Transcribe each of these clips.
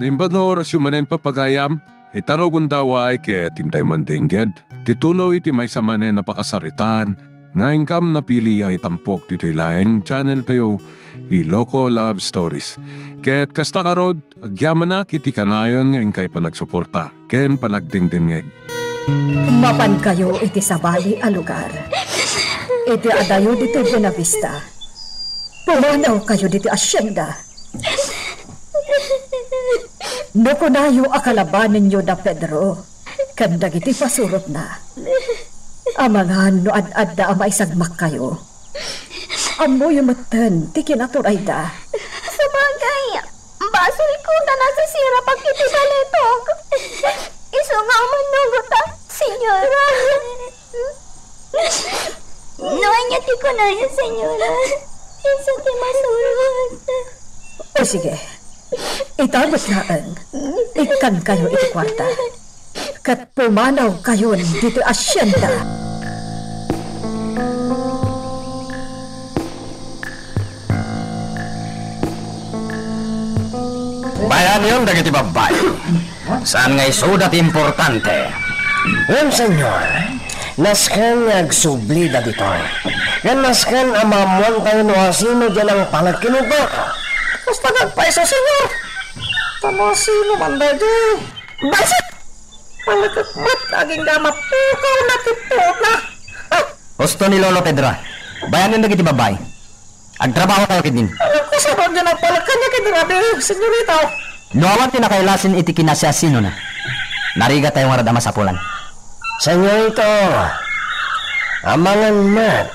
Nimbano orasyon manen papagayam, itarogon daw ay kaya tintay mandingged. Tituloy iti may samanen napakasaritan, nga ingkam napili ay tampok dito ilaeng channel kayo, Iloko Love Stories. Kaya't kasta karod, agyaman na kiti kanayon nga ingkay panagsuporta, ken panagdingdingeg. Mapan kayo iti sabali a lugar. Iti adayo dito Buenavista. Pumanaw kayo dito asyenda. Nukunayo akalabanin nyo na Pedro. Kandag iti pasurot na. Amangan no ad-ad da ama isagmak kayo. Amo yung matan, ti kinaturay da. Sabagay, basil ko na nasisira pag iti balitog. Iso nga manugot senyora. Noon niya ti ko na yun, senyora. Iso ti masurot. O sige, itabot naan. Ikan kayo iti kwarta. Kat pumanaw kayo dito asyenda. Bayan yun, dagiti babay. Saan nga'y sudat importante? Senyor, naskan nagsubli da dito. Yan naskan amamuan tayo no asino dyan ang palag kinubo. Basta nagpaisa, senyor. Tama sino man da dyan. Basit! Malagakmat, aging damat pukaw na tipot na. Gusto ni Lolo Pedro. Bayan yun, dagiti babay. Agtrabaho kayo kidin. Kusarod dyan ang palag kanya kidirabi, senyorita. Nuawan tinakailasin iti kinasasino na. Nariga tayong maradama sa pulan. Senyorito, amangan mat,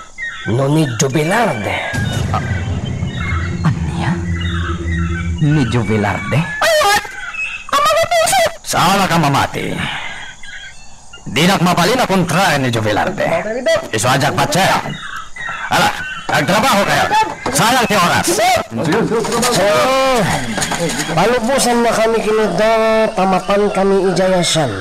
no ni Jubilarde. Anya? Ni Jubilarde? Ayun! Amangan puso! Saan ka mamati? Di nakmapalin na kontra ni Jubilarde. Isuajak patse. Ala, nagtrabaho kayo. Sayang si oras. Senyor, palubusan na kami kinuda, tamapan kami ijayasan.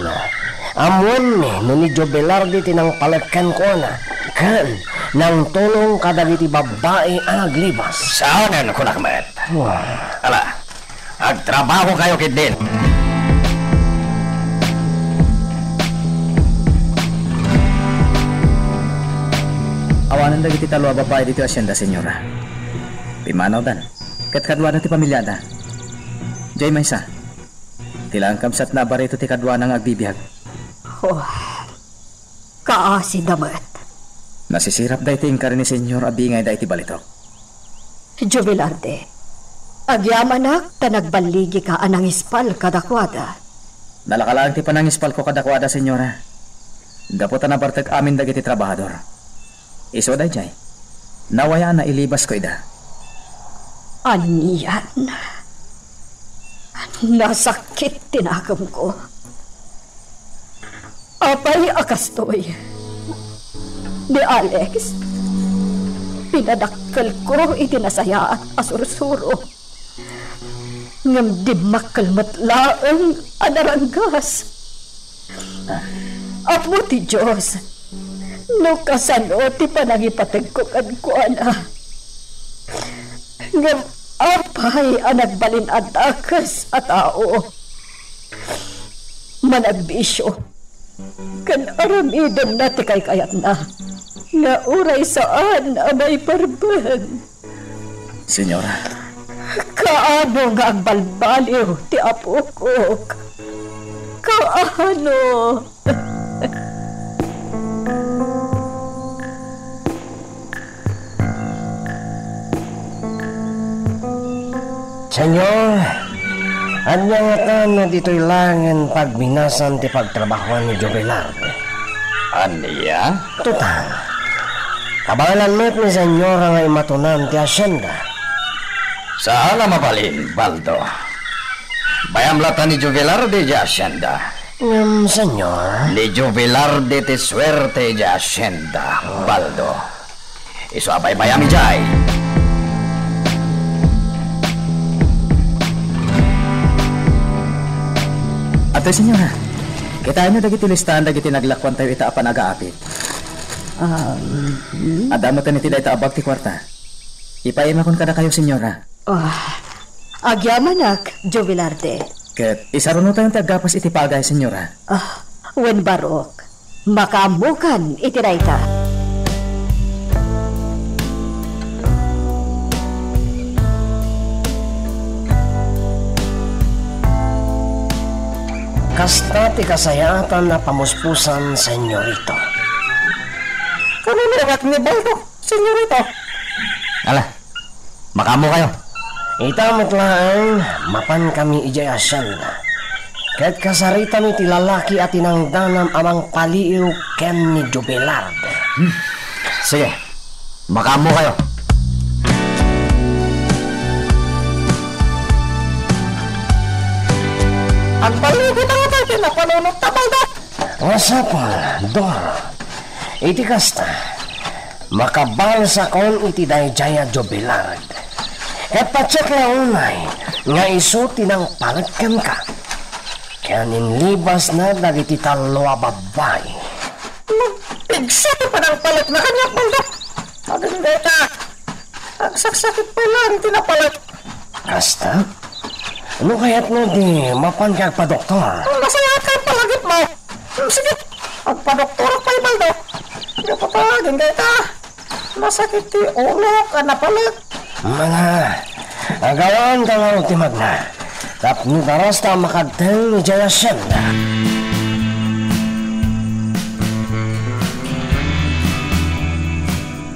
Amuan no ni Jubilarde tinang palatkan ko na. Kan, nang tulong kadagiti babae aglibas. Saan yan, kunakmet? Ala, nagtrabaho kayo kidin. Awanan dagiti talwa babae dito asyenda, senyora. Pimanaw dan. Kat kadwa na ti pamilyada. Jay Maysa. Tilang kamsat na barito ti kadwa nang agbibiyag. Oh, kaasi damat. Nasisirap da iti ingkari ni senyor abingay da iti balitok. Jubilarde, agyamanak ta nagbaligi ka anang ispal kadakwada. Nalakalaan ti panangispal ko kadakwada, senyora. Daputan na bartag amin dagiti trabahador. Iso da jay. Nawaya na ilibas ko ida. Aniyan. Nasakit tinakam ko. Apay akastoy. Ni Alex. Pinadakkel ko itinasaya at asursuro. Ngam di makalmatlaang anaranggas. Apo ti Diyos. No kasano ti panangipatag ko kadkuana. Ngam apay ang nagbalin at akas at tao. Managbisyo. Kan aramidon na ti kay kayat na. Nga uray saan amay parban. Senyora. Kaano nga ang balbaliw ti apo ko. Kaano. Senyor, anya nga ta na dito'y langan pagminasan ti pagtrabahoan ni Jubilarde. Aniya? Tutang, kabangalan mo't ni senyor nga imatunan ti asyenda. Saan na mapalin, Baldo? Bayam lata ni Jubilarde di asyenda. Senyor, Ni Jubilarde ti swerte di asyenda, Baldo. Iso abay bayami jay. Ato, senyora. Kita nyo dagiti listahan dagiti naglakwan tayo itaapan aga-apit. Adamutan iti da itaabag ti kwarta. Ipaima kon kada kayo, senyora. Agyamanak, Jubilarde. Ket isa ron tayong tagapas iti pagay, senyora. Wen Barok, makamukan itiray ka. Kasta ti kasayatan na pamuspusan, senyorito. Kaninirat ni Baldo, senyorito. Ala, makamo kayo. Itamot lang, mapan kami ijay asyenda. Kahit kasarita ni ti lalaki at tinangdanam amang paliiw ken ni Jubilard. Sige, makamo kayo. Ang balugit ang tayo pinapanunod ta, Baldo. Wasapol, Dor. Iti kasta, makabalsa kon iti dayjaya Jubilard. Ket patsek launay, nga iso tinang palagkan ka. Kaya ninlibas na dagiti talwa babay. Pigsati pa ng palit na kanya, Baldo. Agad ka. Ang saksakit pa lang tinapalit. Kasta? Ano kaya't mo di mapan kag pa doktor? Masaya ka palagit mo. Sige, magpadoktor pa, Baldo. Hindi pa palagin ka. Masakit ti ulo ka na palit. Mga, agawan ka nga ultimag na. Tapno daras ta makadeng ni Jaya Hacienda.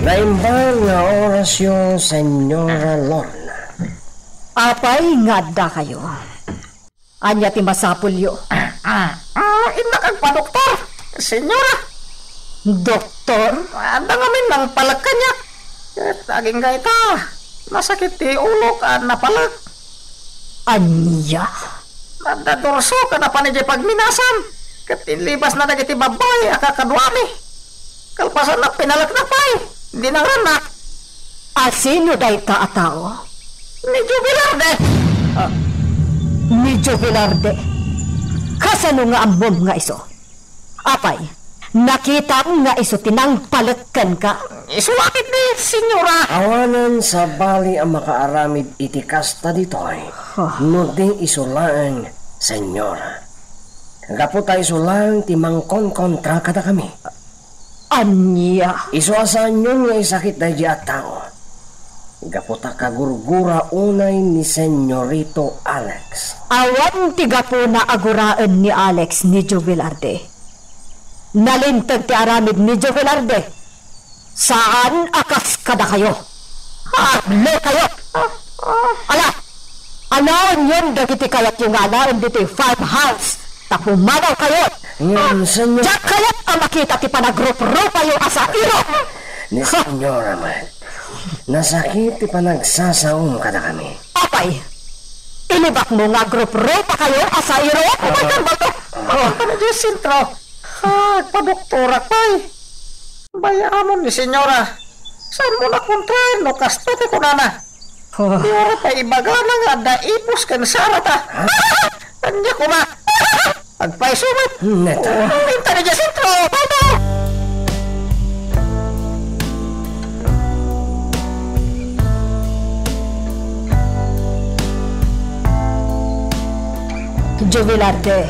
Naimbang nga orasyon, Senyora Lorna. Apay nga kayo. Anya ti masapulyo. Ina kag pa, doktor. Senyora. Doktor? Anda ngamin ng palag kanya. Aging gaita. Masakit ti ulo ka na palag. Anya? Nadadurso ka na pa ni pagminasan. Katilibas na nagiti babay, akakadwami. Kalpasan na pinalak na pa'y. Hindi na ranak. Sino day ka atao? Ni Jubilard. Ni Jubilard. Kasano nga ambom nga iso? Apay, nakita nga iso tinang palagkan ka. Isulakit ni senyora. Awanan sa bali ang makaaramid iti kasta ditoy. No ding isulaan, Senyora. Gapo tayo isulaan ti mangkon kontra kada kami. Anya? Isuasan yun nga isakit na di at tao. Gaputa kagurgura unay ni Senyorito Alex. Awan tiga po na aguraan ni Alex ni Jubilarde. Nalintag ti aramid ni Jubilarde. Saan akas kada kayo? Hable kayo! Ala! Alaon yun dagiti kayat yung alaon dito 5 house. Tapumanaw kayo! Ngayon, Senyor... Diyak kayat ang makita ti panagrup-rupa yung asairo! Ni Senyora man. Nasakit ti panagsasaom kada kami. Apay! Inibak mo nga grup-rupa kayo asairo? Kumakan ba to? Ano di sintro? Padoktora pa'y. Bayaan ni senyora. Saan mo na kontrahin no kastate ko na na? Di ora pa ibaga na nga daipos kan sarata. Anya ko na. Agpaisumat. Neta. Pinta ni Jacinto. Baba! Jubilarde,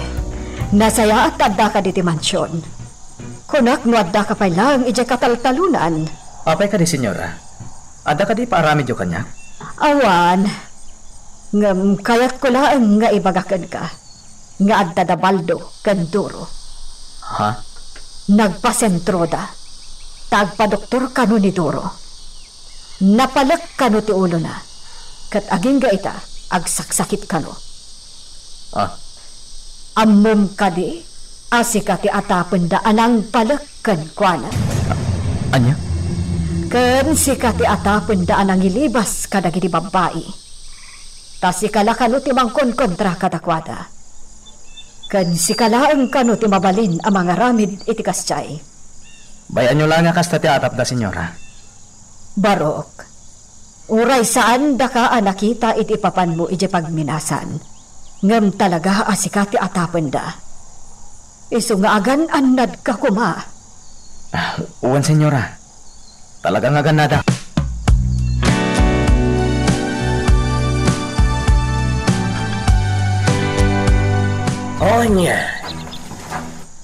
nasaya at adda ka diti mansyon. Kunak no adda ka pa lang ije kataltalunan. Apay ka di senyora. Ada ka di paarami jo kanya? Awan, ngam kayat ko lang nga ibagakan ka. Nga adda da baldo, kanduro. Ha? Nagpasentro da. Tagpa-doktor kano ni Duro. Napalak kano ti ulo na. Kat aging ga ita, agsaksakit kano. Ammom ka di, asika ti atapen da anang palakkan kwa na. Anya? Ken sika ti atapen da anang ilibas kadagiti babae. Ta sikala kano ti mangkon kontra kadakwada. Ken sikalaang kano ti mabalin ang mga ramid iti kasyay. Bayan nyo lang nga kasta ti atap da senyora. Barok, uray saan da ka nakita iti papan mo iti pagminasan. Ngam talaga asikati atapen da. Isu nga agan annad ka kuma. Uwan senyora. Talagang agan nada. Onya,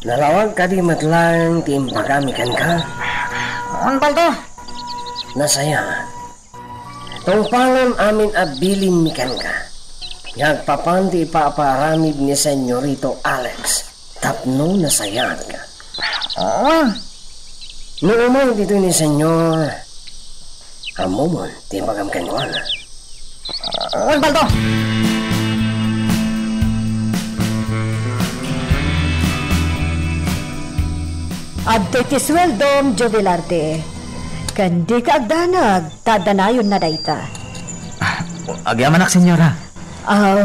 nalawag ka di matlang timpagamikan ka. Ang baldo. Nasaya. Tungpalan amin abilin mikan ka. Yagpapanti ipaaparamid ni Senyorito Alex. Tapno nasayat ka. Noong dito ni Senyor, amumon timpagamikan ko na. Ang baldo. Adto iti sweldom, Jovelarte. Kandi ka agdanag, tadanayon na dayta. Agyaman ak, senyora.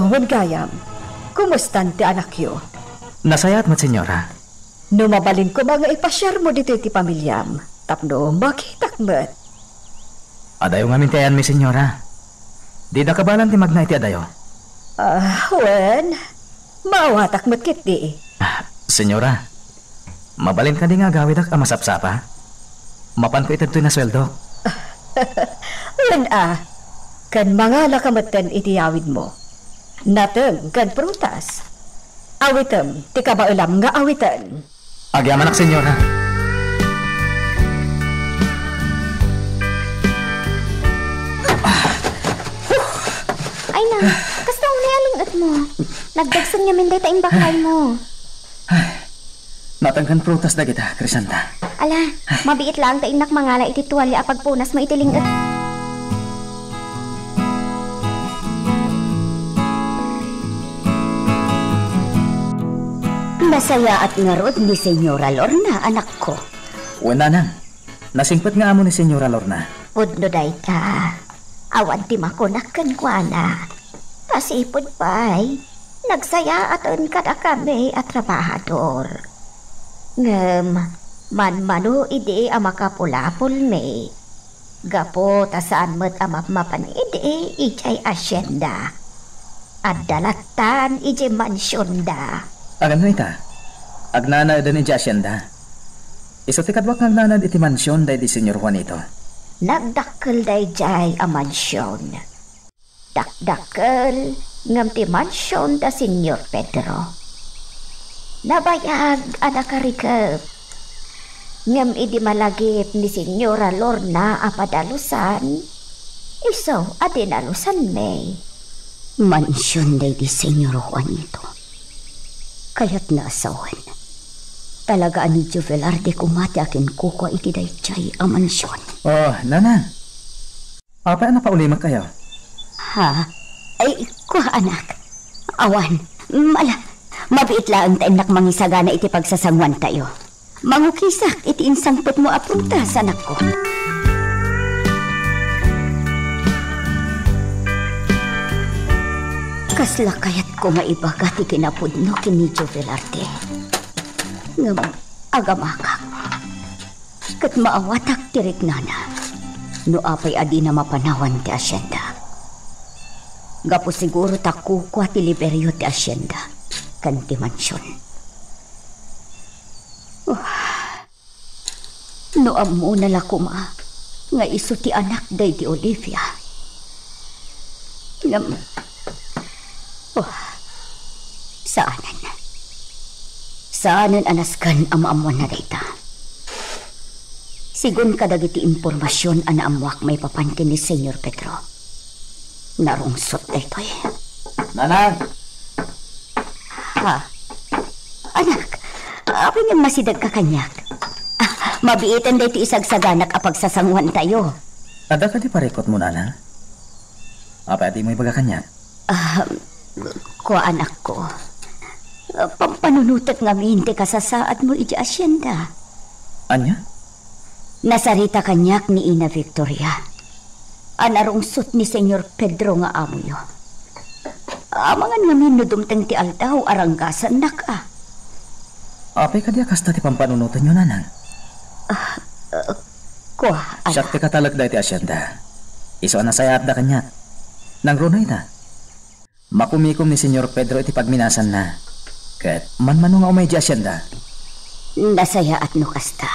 Huwag gayam. Kumustan ti anak yo? Nasayat mo't, senyora. Numabalin ko mga ipasyar mo dito iti pamilyam. Tapno, makitak mo't. Adayo nga mintayan mi, senyora. Di na kabalan ti magna iti adayo. Wen, maawatak mo't kiti. Senyora, mabalin ka di nga gawid ak amasapsapa. Mapan ko itagtoy na sweldo. Wen kan mga lakamatan iti awid mo. Nateng kan prutas. Awitem, ti kabaulam nga awitan. Agyaman ak, senyora. Ay na, kasta ang nayalungat mo. Nagdagsan nga minday taing bakal mo. Natangkan prutas na kita, Crisanta. Ala, mabiit lang taing nakmangala iti tuwalya apag punas mo itilingat. Masaya at ngarod ni Senyora Lorna, anak ko. Nanang, nasingpat nga amo ni Senyora Lorna. Pudno day ta. Awan ti makunakan ko na. Pasipod pa'y, nagsaya aton kada kami at trabahador. Man-mano ide amakapulapol me. Gapo ta saan mo't amapmapan ide ijay asyenda. At dalatan ije mansyon da. Agano ita? Agnana din iti asyenda. Iso ti kadwak ng nanad iti mansyon day di Senyor Juanito. Nagdakkel day jay a mansyon. Dakdakkel ngam ti mansyon da Senyor Pedro. Nabayag anak karikep. Ngam idi malagip ni Senyora Lorna apadalusan. Iso adinalusan me. Mansyon day di Senyor Juanito. Kaya't naasawan. Talaga ani Jovelarde kumati akin kuko iti dayjay a mansyon. Oh, Nana. Apa na paulimak kayo? Ha? Ay, kuha anak. Awan, mabiit lang tayo nak mangisagana iti pagsasangwan tayo. Mangukisak iti insangpot mo aprutas, anak ko. Kasla kayat ko maibaga ti kinapudno kini Jovelarde. Ngam agamakak. Kat maawatak tirik nana. No apay adi na mapanawan ti asyenda. Gapo siguro takukwa ti liberyo ti asyenda. Kan ti mansyon. No amo na lakuma. Nga iso ti anak day di Olivia. Ngam... Saanan anaskan amamuan na dayta. Sigun kadagiti impormasyon anaamuak may papantin ni Senyor Pedro. Narungsot dayto eh. Nanang! Ha? Anak, apin yung masidag ka kanyak? Mabiitan dayto isagsaganak apag sasanguan tayo. Ada ka di parikot mo, Nanang? Apa di mo ibaga kanyak? Kuha anak ko. Pampanunutot nga minti ka sa saad mo iti asyenda. Anya? Nasarita kanyak ni Ina Victoria. Anarungsot ni Senyor Pedro nga amo yo. Amangan nga minudumteng ti aldaw aranggasan na ka. Apay ka di akasta ti pampanunutan nyo, Nanang? Kuha anak. Siyak ti katalag da iti asyenda. Iso anasayat da kanya. Nang runay na. Makumikom ni Senyor Pedro iti pagminasan na. Kat man-mano nga umay di asyenda. Nasaya at nukasta.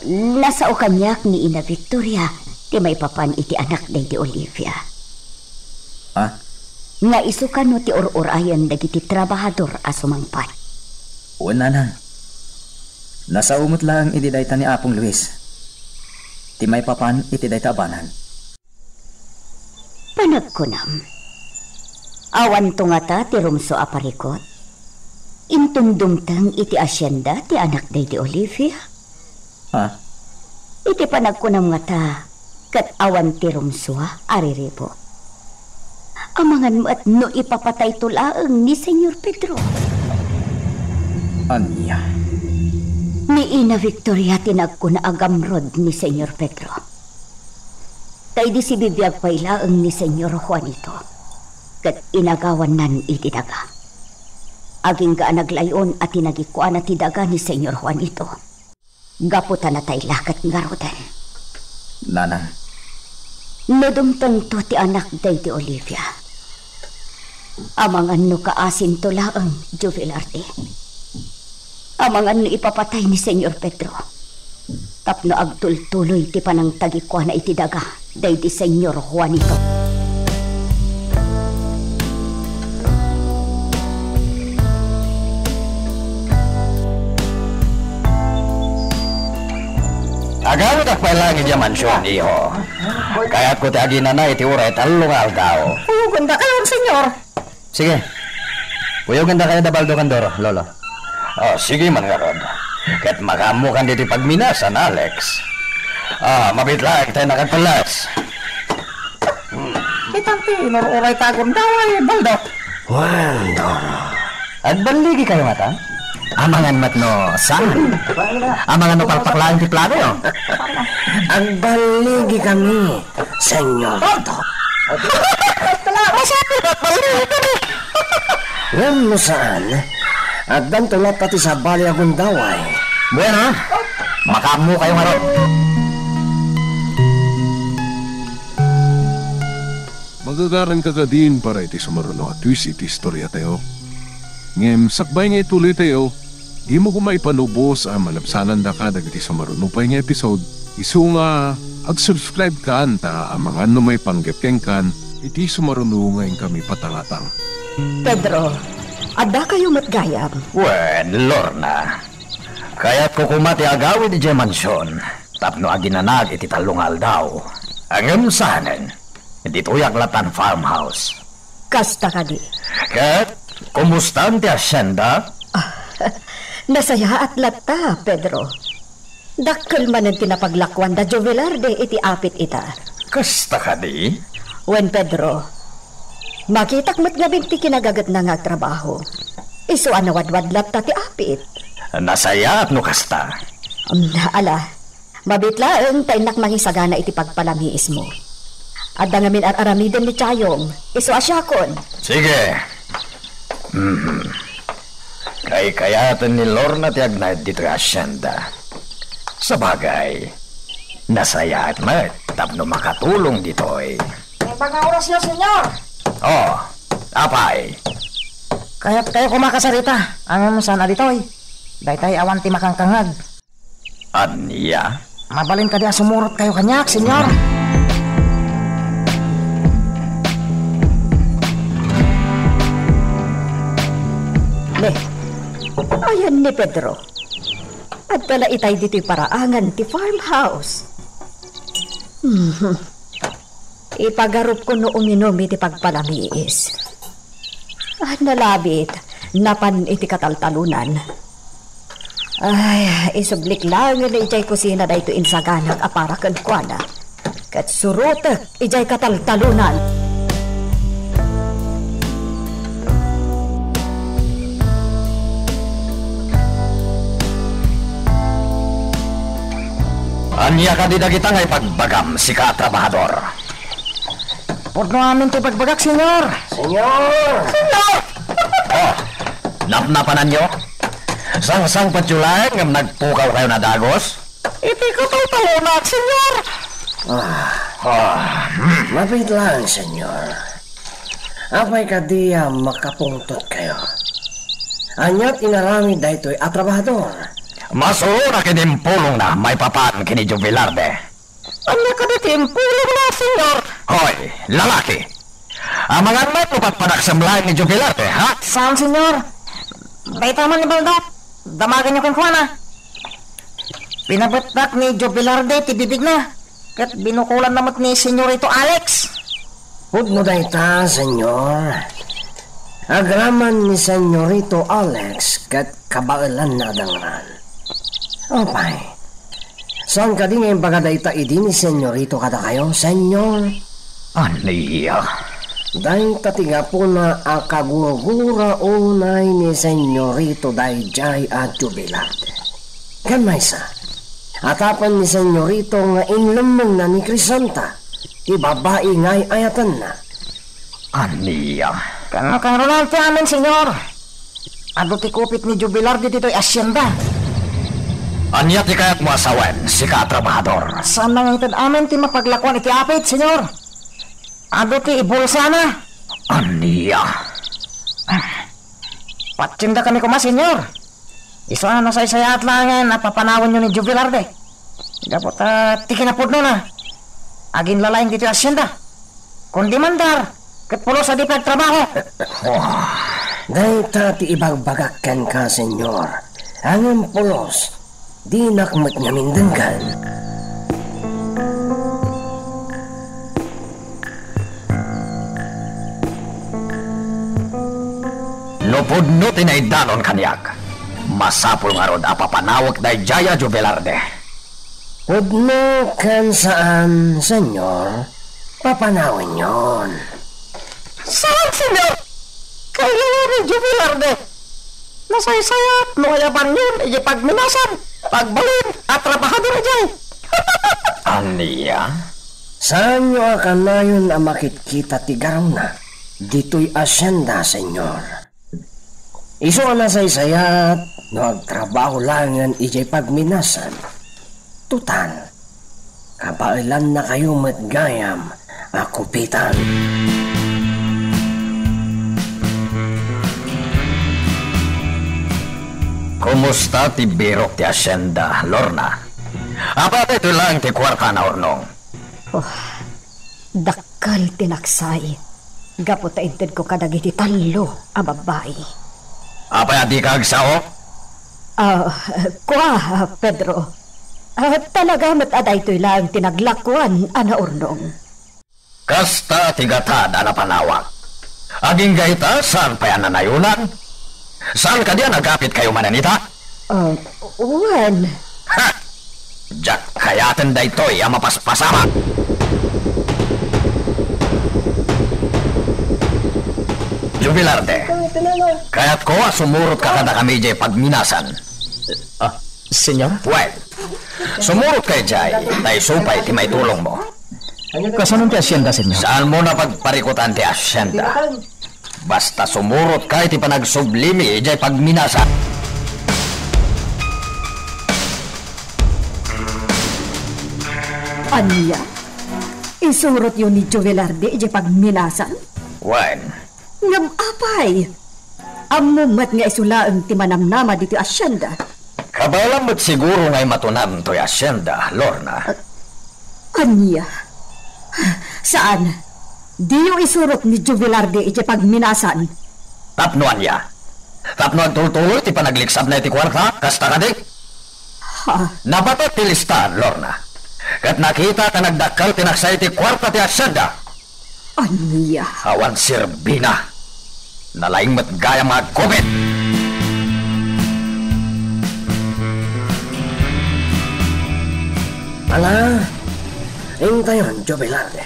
Nasao kanyak ni Ina Victoria ti may papan iti anak day di Olivia. nga isukan no ti or-orayan dagiti trabahador a sumangpat. Una na. Nasa umot lang iti dayta ni Apong Luis. Ti may papan iti dayta abanan. Panagkunam. Awan to nga ta ti rumso a parikot. Intundumtang iti asyenda ti anak day ti Olivia. Ha? Iti panagkunam nga ta kat awan ti rumso ariribo. Amangan mo at no ipapatay tulaang ni Senyor Pedro. Anya? Ni Ina Victoria tinagkuna agamrod ni Senyor Pedro. Kay di si bibiyag pailaang ni Senyor Juanito. Kat inagawan nan iti daga. Aging ga naglayon at tinagikuan at daga ni Senyor Juanito. Gaputan na tay lakat nga rodan. Nanang. Nadumtang to ti anak day ti Olivia. Amangan no kaasin to laang Juvelarde. Amangan no ipapatay ni Senyor Pedro. Tapno agtultuloy ti panang tagikuan na iti daga day ti Senyor Juanito. Agawit ak pailangi di mansyon, iho. Kaya't ko ti agina na iti uray talungal daw. Puyugan da kayo, senyor. Sige. Puyugan da kayo da baldo kandoro, lolo. Oh, sige man garod. Kaya't makamu kan diti pagminasan, Alex. Mabitlag tayo nakagpalas. Itampi, inururay tagon daw ay baldo. Juan Doro. At baligi kayo mata? Amangan mat no, saan? Amangan no palpaklaan ti plano yo? Ang baligi kami, senyor. Ngam mo saan? At dan tulat pati sa bali akong daway. Bueno, makamu kayo nga ron. Magagaran ka ka din para iti sumaruno at twist iti istorya tayo. Ngem, sakbay nga ituloy tayo, di mo kumay panubos ang malabsanan da ka dagiti sumaruno pa nga episode. Isu nga, ag-subscribe ka ta ang mga may panggapkeng kan, iti sumaruno ngayon kami patangatang. Pedro, ada kayo matgayam. Wen, Lorna. Kaya't kukumati agawid di mansyon. Tapno aginanag iti talungal daw. Ang emsahanen, iti tuyak latan farmhouse. Kasta ka di. Kat, kumusta ang ti asyenda? Nasaya at lata, Pedro. Dakkel man ang tinapaglakwan da Jovelarde iti apit ita. Kasta ka di? Wen, Pedro, makitak mat nga binti kinagagat na nga trabaho. Isu anawadwad lata ti apit. Nasaya at no kasta. Ala, mabitlaeng tainak mangisagana iti pagpalamiis mo. At ngamin at aramiden ni Chayong, isu asyakon. Sige. Kayatan ni Lorna ti agnay dito asyenda. Sa bagay, nasaya at mat, tapno makatulong ditoy. May mga oras niyo, senyor. Oh, apay. Kaya't kayo kumakasarita. Ang sana ditoy. Daytay awan ti makangkangag. Anya? Mabalin ka di sumurot kayo kanyak, senyor. Ayan ni Pedro. At pala itay dito'y paraangan ti farmhouse. Ipagarup ko no uminom iti pagpalamiis. Nalabit, napan iti kataltalunan. Ay, isublik lang na ijay kusina da ito insaganag aparakan kwa na. Kat surutek, ijay kataltalunan. Anya ka di dagita ngay pagbagam si katrabahador. Porno amin ti pagbagak, senyor. Senyor! Oh, napnapanan nyo? Sang-sang patyulayan ngam nagpukaw kayo na dagos? Iti ko tayo talunat, senyor. Mabit lang, senyor. Apay ka di makapungtot kayo. Anyat inarami dahito'y atrabahador. Masura kinimpulong na may papan kini Juvelarde. Anya ka di timpulong na, senyor. Hoy, lalaki! Amangan man lupat panaksamlahan ni Jubilarte, ha? Saan, senyor? Baitaman ni Baldak. Damagan niyo kang kuwana. Pinabatak ni Jovelarde ti bibig na. Kat binukulan namat ni senyorito Alex. Huwag mo dayta, senyor. Agraman ni senyorito Alex kat kabailan na dangran. Opay, saan ka din ngayon bagadayta idi ni senyorito kada kayo, senyor? Aniya. Dahil tatiga po na akagura-gura unay ni senyorito Dayjay at Jubilarte. Kan maysa, atapan ni senyorito nga inlamong na ni Crisanta, ti babae nga'y ayatan na. Aniya. Kano kang Ronaldo amin, senyor. Ado ti kupit ni Jubilarte dito'y asyenda. Anya ti kaya't mo asawan, si katrabahador. Saan na ngayon amin ti mapaglakuan iti apit, senyor? Ado ti ibulsa na. Aniya. Patsinda kami kuma, senyor. Isa na sa isayat lang nga napapanawan nyo ni Jubilarte. Dapat ti kinapudno na. Agin lalaing dito asyenda. Kundi mandar, katpulo sa di pagtrabaho. Dahil ti ibagbagakan ka, senyor. Ang pulos, di nakmat nga mindangkan. Lupudno tinaidanon kanyak. Masapul nga rod apapanawak day Jaya Jubilarte. Hudno kan saan, senyor? Papanawin yon. Saan, senyor? Kailangan ni Jubilarte. Nasaysayat, nukayaban yun, ipagminasan, pagbalin, at trabahador dyan. Aniya. Saan nyo akan na yun ang makitkita tigaraw na? Dito'y asyenda, senyor. Iso na sa isayat, nagtrabaho lang yan ijay pagminasan. Tutal, kabailan na kayo matgayam, akupitan. Kumusta ti birok ti asyenda, Lorna? Apa ito lang ti kwarta na ornong? Dakkal tinaksay. Gapot ta inted ko kadagiti talo a babae. Apa di ka agsao? Kuha, Pedro. Talaga mataday to'y lang tinaglakuan ana urnong. Kasta tigatad ana panawak. Aging gaita, saan pa yan nanayunan? Saan ka diyan nagapit kayo mananita? Uwan. Ha! Diyak kayaten da ito'y ang mapaspasama. Jubilarte, kaya't ko sumurot ka kada kami jay pagminasan. Senyor? Well, sumurot kay jay, tay supay ti may tulong mo. Kasanon ti asyenda, senyor? Saan mo na pagparikutan ti asyenda? Basta sumurot kay ti panagsublimi jay pagminasan. Anya? Isurot yun ni Juvelarde ije pagminasan? Well, Ngam apay! Amumat nga isulaang ti manamnama dito asyenda. kabalam mo't siguro ngay matunam to'y asyenda, Lorna. Anya? Saan? Di yung isurot ni Juvelarde ije pagminasan? Tapnoan niya. Tapno ang tuloy ti panagliksab na iti kwarta, kasta ka di? Nabatot ti listahan, Lorna. Kat nakita ka nagdakal tinaksay ti kwarta ti asyenda. Anya? Awan sirbina. Nalaing matgaya mga kubit. Ala, intayon, Jubilarte.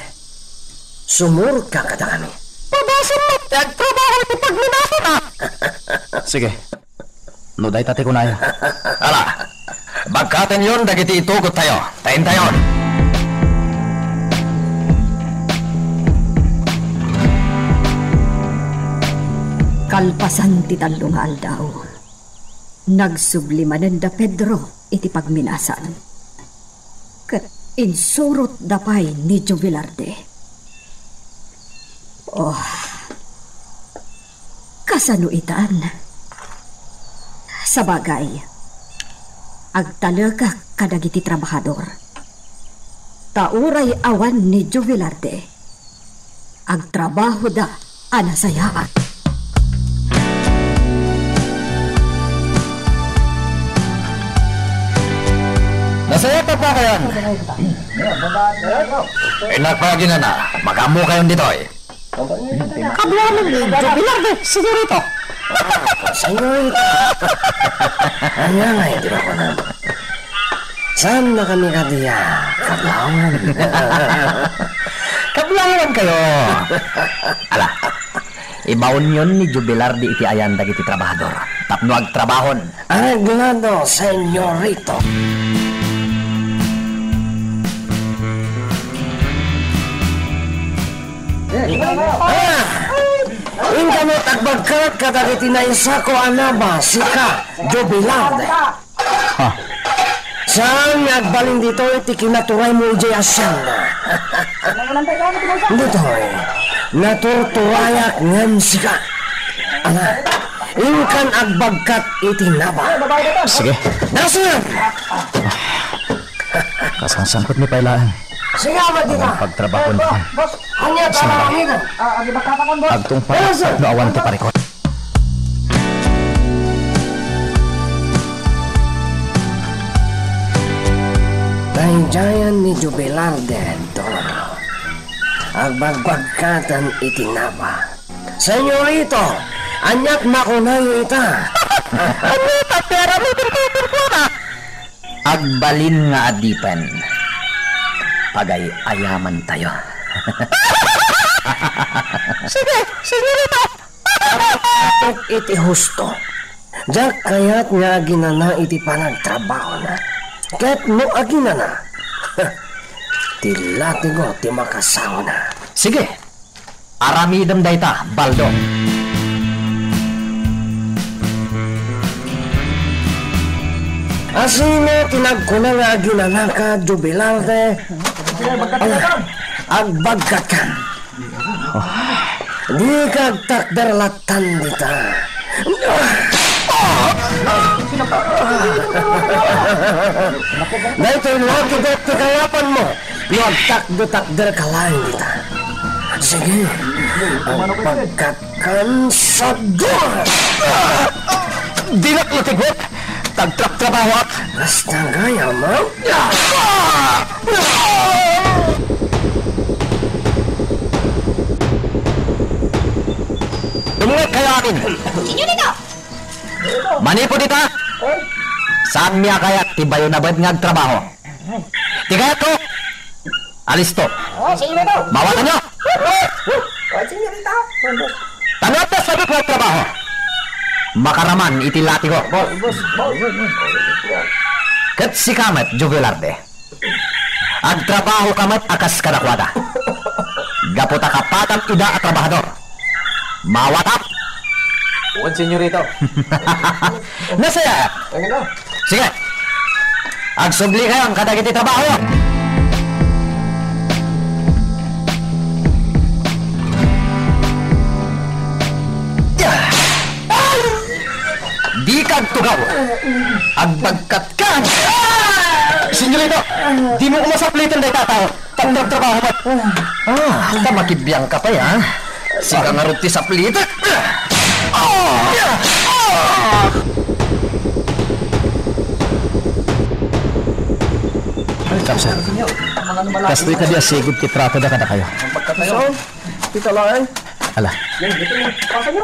Sumurot ka kada kami. Pabasan mo, nagtrabaho iti pagminasan na. Sige. Nuday tate ko na yun. Ala, bagkaten yon dagiti itugot tayo. Tayin tayon. Kalpasan ti talong nga aldaw. Nagsublimanan da Pedro iti pagminasan. Kat insurot dapay ni Juvelarde. Kasano itaan? Sa bagay, agtalaga kadagiti trabahador. Tauray awan ni Juvelarde. Ang trabaho da, anasayaan. Nasaya pa pa kayan. Pinagpagin na na. Magamo kayon dito eh. Kablaman ni Jubilarde, senyorito. Senyorito. Ano nga hindi ba ko na? Saan na kami kadiya? Kablaman. Kablangan kayo. Ala, ibawon yun ni Jubilarde iti ayan dagiti trabahador. Tapno ag trabahon. Arreglado, senyorito. Inga mo tagbagkat kadagiti na isa ko anaba, sika, Jubilarde. Saan nagbalin dito iti kinaturay mo ijay asyanda? Dito naturturayak ngem sika. Ala, ingkan agbagkat iti naba. Sige, Nasaan? kasangsangkot ni Pailaan. Sige, amat dito. Pagtrabaho na. Hanya talawanginan. Agtong pa, no awan ti parikot. Dayjayan ni Jubilarde, Doro. Agbagpagkatan itinaba. Senyorito, anyak makunayo ita. Anita, pera mo pinipipura. Agbalin nga adipen. Pagay ayaman tayo. Sige, senyorito. At iti husto. Diyak kaya't nga ginana iti panagtrabaho na. Kaya't no aginana. Tilatigo ti makasaw na. Sige, aramidam dayta, Baldo. Asino tinagkuna nga ginana ka, Jubilarde. Agbagkat ka. Di kagtakdarlatan dita. Dahil ito'y lagi dito ti kayapan mo. Nagtakdo-takder ka lang dita. Sige, ang pagkatkan sa doon. Di na klutigot, tagtrap-trabaho at Basta gaya mo. Dumungat kayo akin. Senyorito! Manipo dita. Saan miya kaya tibayo na ba't nga trabaho? Tigayat ko. Alis to. Mawatan nyo. Tanggap na sabi ko ang trabaho. Makaraman itilati ko. Kat si kamat, Jubilarde. Agtrabaho kamat akas kadakwada. Gaputa kapatang ida at trabahador. Mawatap. Uwan, senyorito. Nasaya. Sige. Agsubli kayo ang kadagiti trabaho. Di kag tugaw. Agbagkat ka. Senyorito, di mo umasaplitan day tataw. Tandang trabaho mo. Makibiyang ka pa ya. Siga nga ruti sa plita. Kapsa, kastoy ka diya sigod ti trato da kada kayo. Kita lang. Ala,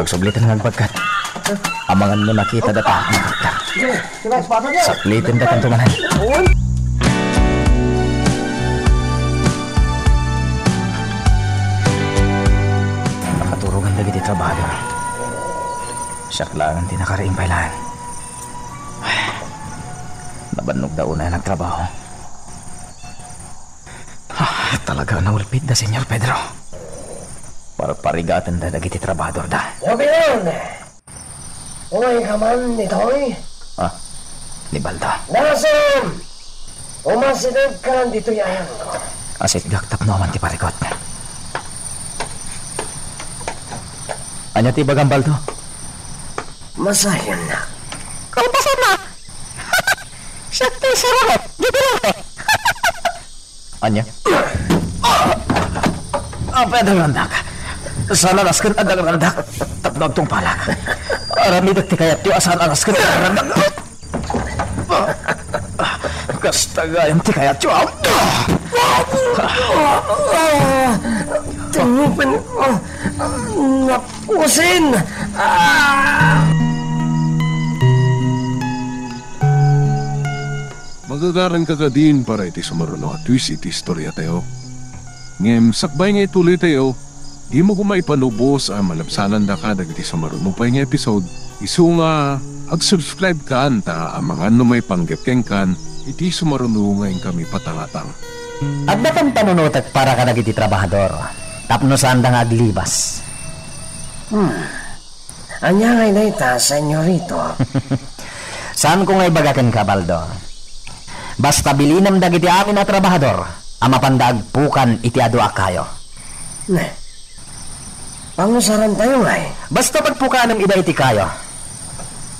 pagsublitan ng pagkat. Amangan mo nakita data. Saplitin da kang tumanan. Nakaturungan na giti trabaho. Siyak lang ang tinakariing pailan. Nabanog daw na nagtrabaho. Talaga naulpit na, Senyor Pedro. Para parigatan na nagiti trabador da. Jubilarde. Uy ka man nito'y. Ni Balda. Nasaan? Umasidag ka lang dito yayan ko. Asit gaktap naman ti parikot. Anya ti bagang Baldo? Masayan na. Kalpasan na! Siya ti sarap! Jubilarde! Anya? Pedro Landak. Sana nasken adalang randak. Tapnog tong palak. Aramidak ti kayat yu asan nasken adalang randak. Kastagayam ti kayat yu. Tungupin ko. Napusin. Magagaran ka din para iti sumaruno at twist iti istorya tayo. Ngem sakbay nga ituloy tayo, di mo kumaipanubos ang malabsanan da ka dagiti sumaruno pa nga episode. Isu nga ag-subscribe ka anta ang mga may panggapkeng kan iti sumaruno ngayon kami patangatang. At batang panunutak para ka nagiti trabahador. Tapno saan da nga aglibas. Anya ngay na ita, senyorito. Saan ko nga ibagakan ka, Baldo? Basta bilinam dagiti amin na trabahador, ang mapandagpukan iti adwa kayo. Pangusaran tayo ngay. Basta pagpukanam ida iti kayo.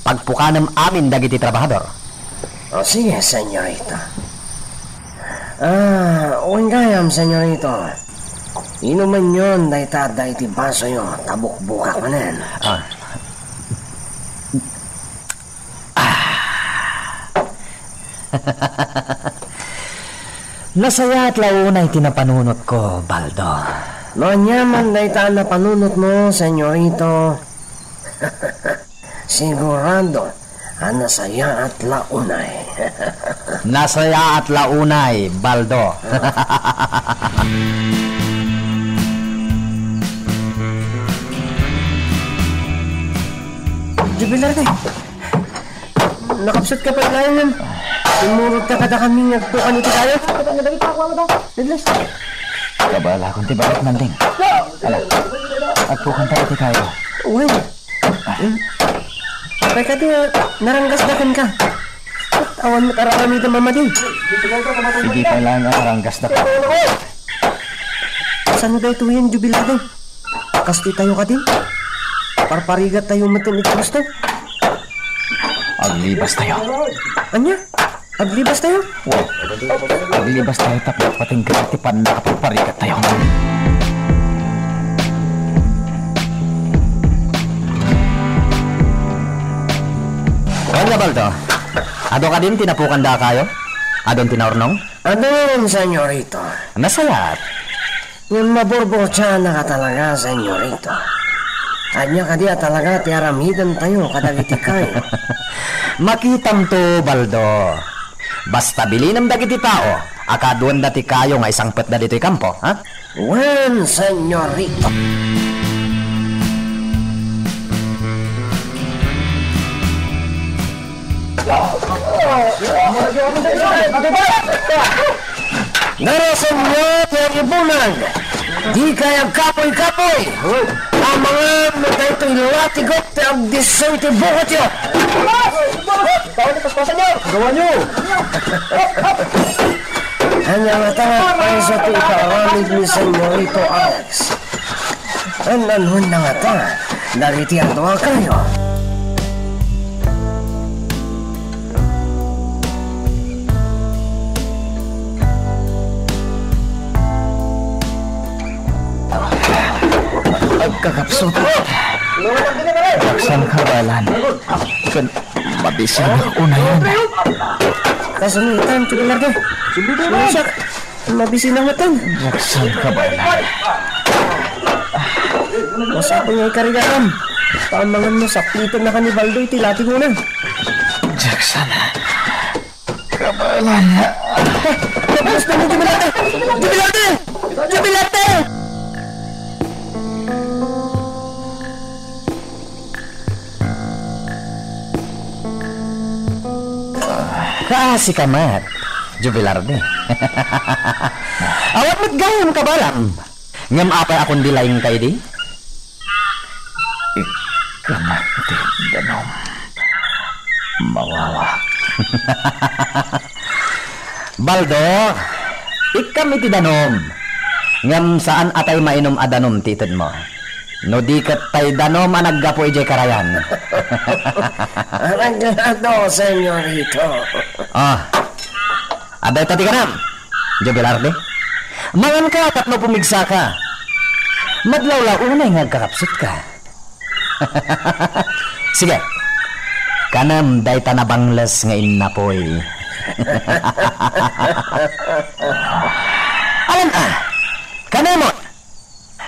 Pagpukanam amin dagiti trabahador. O sige, senyorito. Uwing kayam, senyorito. Inuman yun, daytada iti baso yun, tabuk-bukak manen. Nasaya at launay tinapanunot ko, Baldo. No, nyaman dayta na panunot mo, senyorito. Sigurado, nasaya at launay. Nasaya at launay, Baldo. Jubilar na nakapsat ka pa lang yan. Imurot ka kada kami nagtukan ito tayo. Kabala kung tibagat nanding. Ala, agpukan tayo ti kayo. Uy. Kaya ka di, naranggas-dakan ka. Awan mo tarakami ito mamading. Sige pa lang ang aranggas na ka. Saan mo daw ito yung jubilar na? Kasti tayo ka din. Parparigat tayo matin ito gusto. Aglibas tayo. Anya? Aglibas tayo? Aglibas tayo tapos pating kritipan na kapagparigat tayo. Kaya Baldo, ado ka din tinapukan da kayo? Adon tinaurnong? Adon, senyorito. Nasayat. Yung maburbotsa na ka talaga, senyorito. Anya ka diya talaga tiaramidan tayo kadagiti kayo. Makitam to, Baldo. Basta bilinam dagiti tao, akaduan dati kayo nga isang pet da dito'y kampo, ha? Wen, senyorito. Darasan nyo, Teribunag. Di kaya kapoy-kapoy. Ang mga nagayto'y latigot ang disoy ti bukot yun. Tawag ni paspasan nyo. Gawa nyo. Ang nangatangak ay sa ito ikaramid ni Senyorito Alex. Ang nanhun nangatangak. Nariti ang tuwa kayo. Pagkakapsot. Baksan kabalan. Kan mabisi na una yan. Kasunitan, tugilar ka. Sumisak. Mabisi na matan. Baksan kabalan. Masa ko nga ikarigaan. Pamangan mo, saplitan na ka ni Baldo, itilati mo na. Jackson. Kabalan. Gusto mo, Jubilate! Jubilate! Jubilate! Kaasi kamat, Jubilarde. Awat mo't gayam kabalam. Ngam apay akong dilayang kayo di? Ikamat ti danom. Mawawa. Baldo, ikam iti danom. Ngam saan atay mainom adanom titid mo? No di kat tay danom anaggapo ijay karayan. Arangado, senyorito. Aday tati ka nam, Jubilarde. Mangan ka, tapno pumigsa ka. Madlaw-law unay nga kakapsot ka. Sige. Kanam day tanabanglas nga inapoy. Alam kanamon.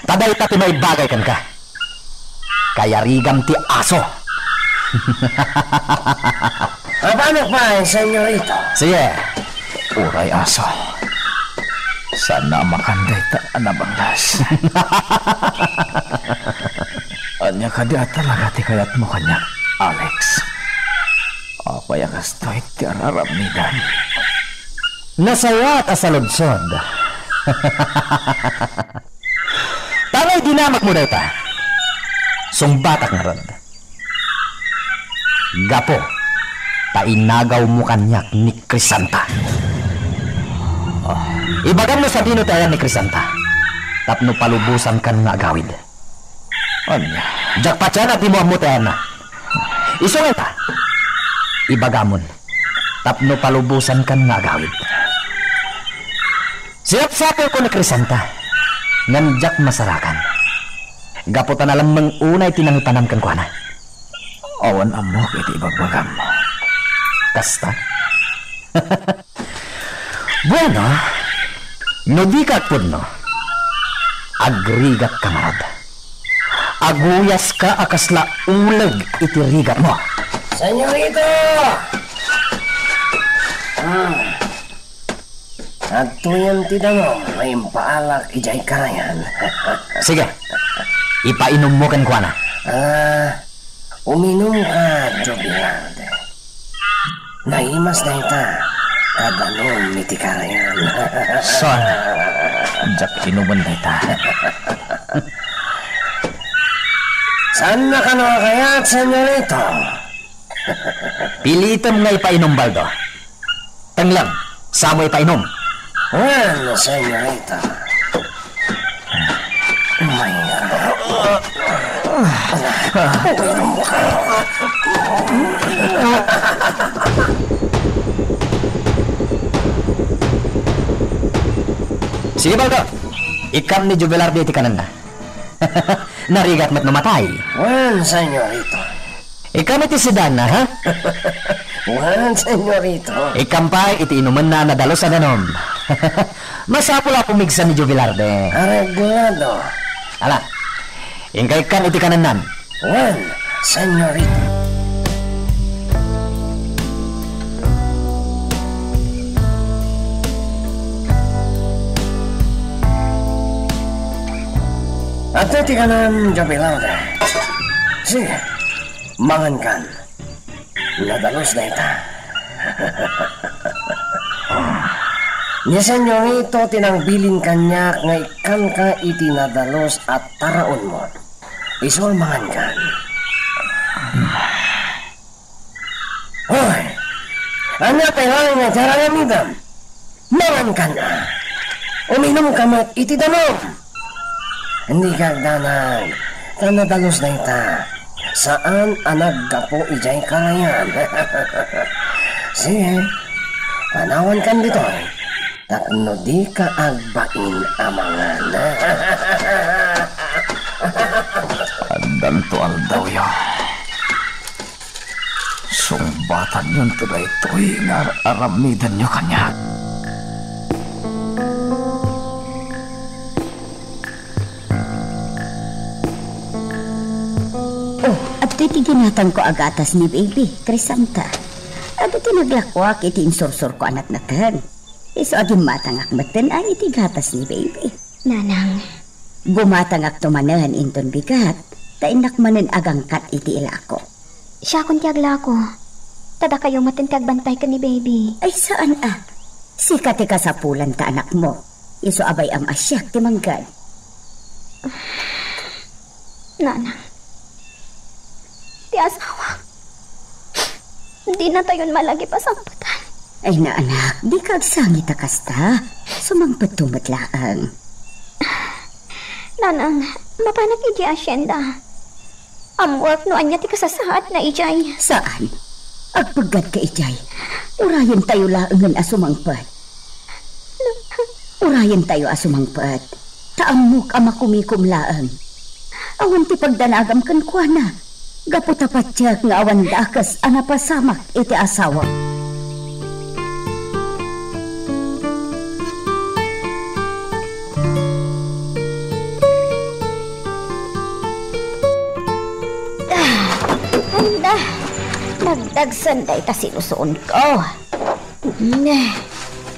Taday tati may bagay kan ka. Kaya rigam ti aso. Paano pa, senyorito? Sige. Uray aso. Sana makanday ta anabanglas. Anya ka di talaga ti kayat mo kanya, Alex. Apa yang kastoy ti araramidan. Nasayat asaludsod. Tanay dinamak mo daw ta. Sungbatak nga rod. Gapo, tainagaw mo kanyak ni Crisanta. Ibagam mo sa dino tayo ni Crisanta. Tapno palubusan kan nga agawid. Anya? Jak pacan at imuha mo tayo na. Isungan ta. Ibagamon. Tapno palubusan kan nga agawid. Siyap-sapil ko ni Crisanta. Nanjak masarakan. Gaputan alam mang unay tinangipanam kan kuana. Awan amok iti ibagbagam. Kasta. Bueno, no di ka pud no. Agrigat kamarad. Aguyas ka akasla uleg iti rigat mo. Senyorito! At tuyang tidangom may paalak ijay karayan. Sige, ipainom mo kan kuana. Uminom ka, Jobilard. Naimas na ita. Kadanom iti karayan. Son, jak inuman na ita. Saan na ka na kaya, senyorito? Pilitam nga ipainom, Baldo. Tanglang, sa mo ipainom. Well, senyorita. My God. Uminom ka. Sige, Baldo. Ikam ni Jubilar di kanan na. Narigat mat namatay. Well, senyorito. Ikam iti sidana, ha? Well, senyorito. Ikam pa iti inuman na nadalo sa danom. Masapula pumigsan ni Jubilarde. Arreglado. Ala, ingkay kan iti kananan. Well, senyorito. At iti kanan, Jubilard. Sige, mangan kan. Nadalos na ita. Ni senyorito tinangbilin kanyak nga ikan ka iti nadalos at taraon mo. Isol mangan kan. Hoy! Anya tayo nga tarayan midam. Mangan kan na. Uminom ka mat iti danom. Hindi ka danag. Tanadalos na ita. Saan anag gapo ijay karayan? Sige, panawan kan dito. Tapno di ka agbain amangan. Andan to aldaw ya. Sumbatan yun tuloy ito'y aramidan nyo kanya. At iti ginatang ko agatas ni baby, Crisanta. At iti naglakwak iti insursur ko anak natin. Iso aging matangak matan ang iti gatas ni baby. Nanang. Gumatangak tumanan inton bigat, tainak manen agangkat iti ilako. Siya kung tiyagla ko. Tada kayo matintag bantay ka ni baby. Ay saan Sikat ka sa pulan ta anak mo. Iso abay am asyak ti manggad. Nanang. Ti asawa. Hindi na tayo malagi pasamputan. Ay na anak, di ka agsangit kasta. Sumangpet tumatlaang. Nanang, mapanak iji asyenda. Work no anya ti kasasaat na ijay. Saan? Agpagad ka ijay. Urayan tayo laangan asumangpet. Urayan tayo asumangpet. kaamok ama kumikumlaan. Awan ti pagdanagam kan kuana. Gaputapat siya nga awan dakas anapasamak iti asawa. Anda, nagdagsan day ta sinusuon ko.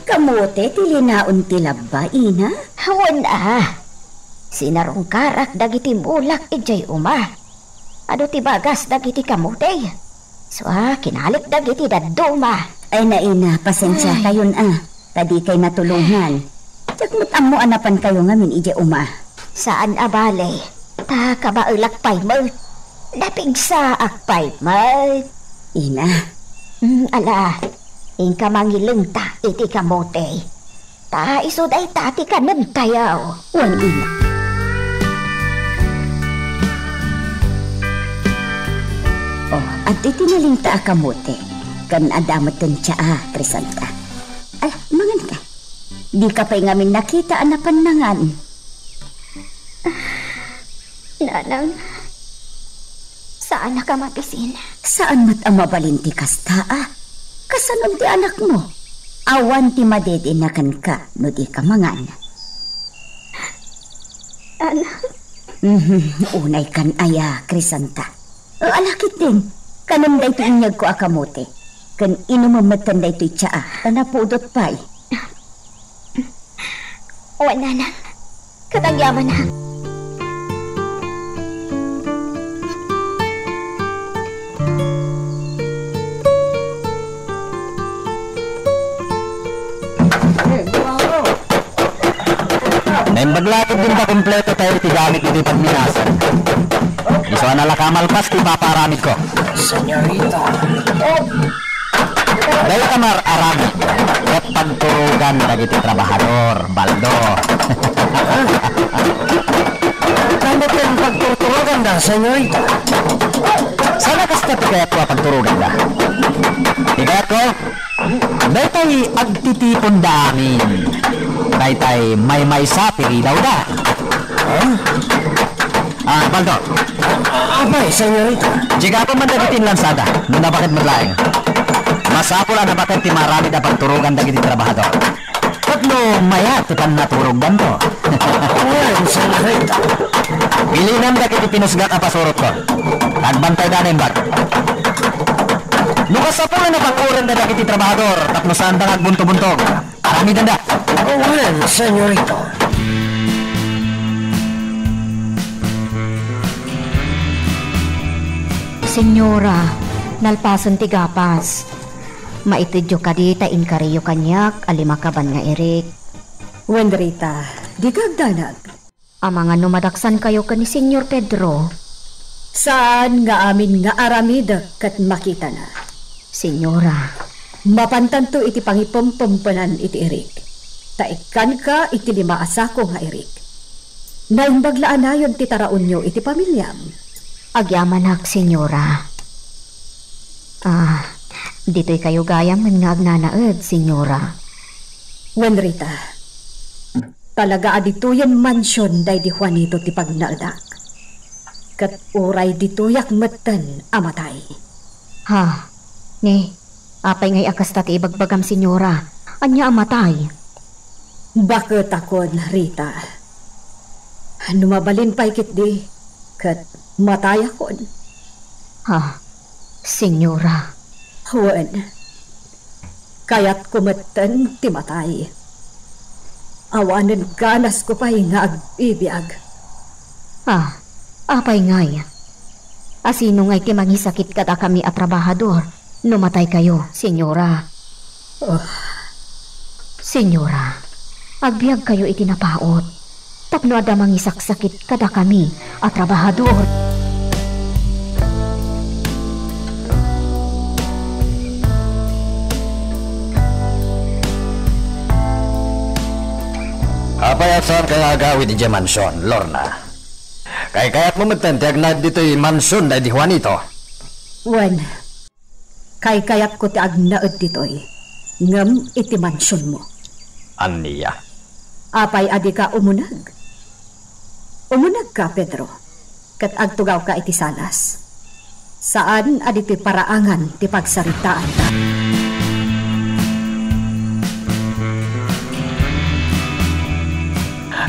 Kamote tilinaon ti labba, ina? Hawan sinarong karak dagiti bulak ijay uma. Ado ti bagas dagiti kamote. So kinalik dagiti daduma. Ay naina, pasensya kayon Tadi kay natulungan. Tiyagmat mo anapan kayo ngamin ijay uma. Saan abale? Ta kabaulak pay mo. Napigsa akpay mo. Ina. Ala. Ingka mangileng ta iti kamote. Ta isuday ta ti kanan tayaw. Wan ina. At itinaling ta kamote. Kan adamat ten tsaa, Crisanta. Mangan ka. Di ka pa'y ngamin nakita anapan nangan. Nanang, saan na ka mapisin? Saan mat ang mabalinti kasta Kasanon ti anak mo? Awan ti madedinakan ka no di ka mangan. Anak? Unay kan aya, Crisanta. Alakit din. Kanon da ito inyag ko akamote. Kan inumamatan da ito tsaa. Tanapudot pa'y. Wala na. Katangyaman na. Naimbaglatod din ba kompleto tayo ti gamit iti pagminasan? Iso na lakamalpas ti paparamid ko. Senyorita. Dahil ka aramid at pagturugan dagiti trabahador, Baldo. Kano ka yung pagtuturugan da, senyorita? Sana kasta ti kaya ko pagturugan da? Tigat ko? Dahil tayo agtitipon da amin. Dahil tayo may sapi daw da. Baldo. Abay, senyorita. Jika pa man dagitin lansada, nung nabakit maglaing. Masapula na bakit ti marami da pagturugan dagiti trabahador. Tatlo maya ti pan naturugan to. Ayan, senyorita. Ilinan dagiti pinusgat ang pasurot ko. Tagbantay da nimbag. Nukasapula na pakuran da dagiti trabahador, tapno sandang agbunto-buntog. Arami danda. Ayan, senyorita. Senyora, nalpasan ti gapas. Maitidyo ka di ta inkariyo kanyak, alimakaban nga Eric. Wendrita, di kagdanag. Mga numadaksan kayo ka ni Senyor Pedro. Saan nga amin nga aramid kat makita na. Senyora, mapantanto iti pangipampampanan iti Eric. Taikan ka iti lima asako nga Eric. Naimbaglaan na yun ti taraon nyo iti pamilyam. Agyamanak, Senyora. Dito'y kayo gayam nga agnanaed, Senyora. Wenrita, talaga adito yan mansyon day di Juanito ti pagnaldak. Kat uray ditoyak matan amatay. Apay ngay akasta ti ibagbagam, Senyora. Anya amatay. Bakit akon, Rita? Numabalin pa ikit di, kat matay akon. Senyora. Huwag. Kaya't kumatan ti matay. Awanan ganas ko pa'y nga agbibiyag. Apay ngay. Asino ngay ti mangisakit kada kami at trabahador. Numatay kayo, Senyora. Senyora, agbiag kayo itinapaot. Tapno ada mangisaksakit kada kami at trabahador. Apayasan kaya agawid di mansyon, Lorna. Kaya't mumatan tiag na dito'y mansyon na di Juanito. Wen, kayat ko ti agnaed dito'y ngam iti mansyon mo. Aniya. Apay adi ka umunag. Umunag ka, Pedro. Kat agtugaw ka iti salas. Saan aditi paraangan ti pagsaritaan ta?